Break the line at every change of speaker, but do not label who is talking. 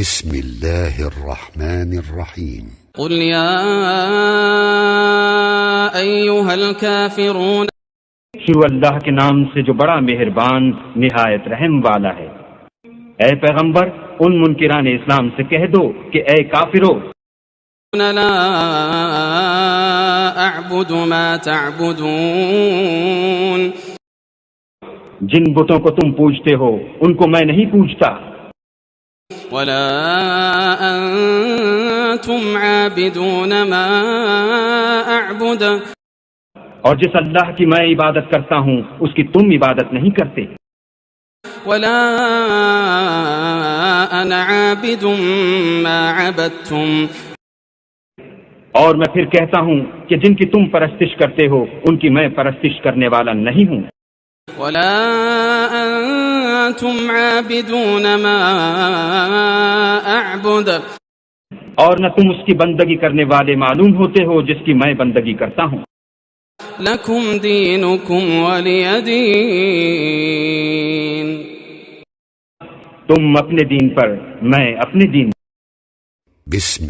بسم الله الرحمن الرحيم
قل يا أيها الكافرون
شروع اللہ کے نام سے جو بڑا مہربان نہایت رحم والا ہے۔ اے پیغمبر ان منکران اسلام سے کہہ دو کہ اے کافرو،
لا أعبد ما تعبدون
جن بتوں کو تم پوجتے ہو ان کو میں نہیں پوجتا،
ولا أنتم عابدون ما أعبد
اور جس اللہ کی میں عبادت کرتا ہوں اس کی تم عبادت نہیں کرتے،
ولا أنا عابد ما عبدتم
اور میں پھر کہتا ہوں کہ جن کی تم پرستش کرتے ہو ان کی میں پرستش کرنے والا نہیں ہوں،
ولا أنتم عابدون ما أعبد
اور نہ تم اس کی بندگی کرنے والے معلوم ہوتے ہو جس کی میں بندگی کرتا ہوں۔
لكم دينكم ولي دين
تم اپنے دین پر، میں اپنے دین۔
بسم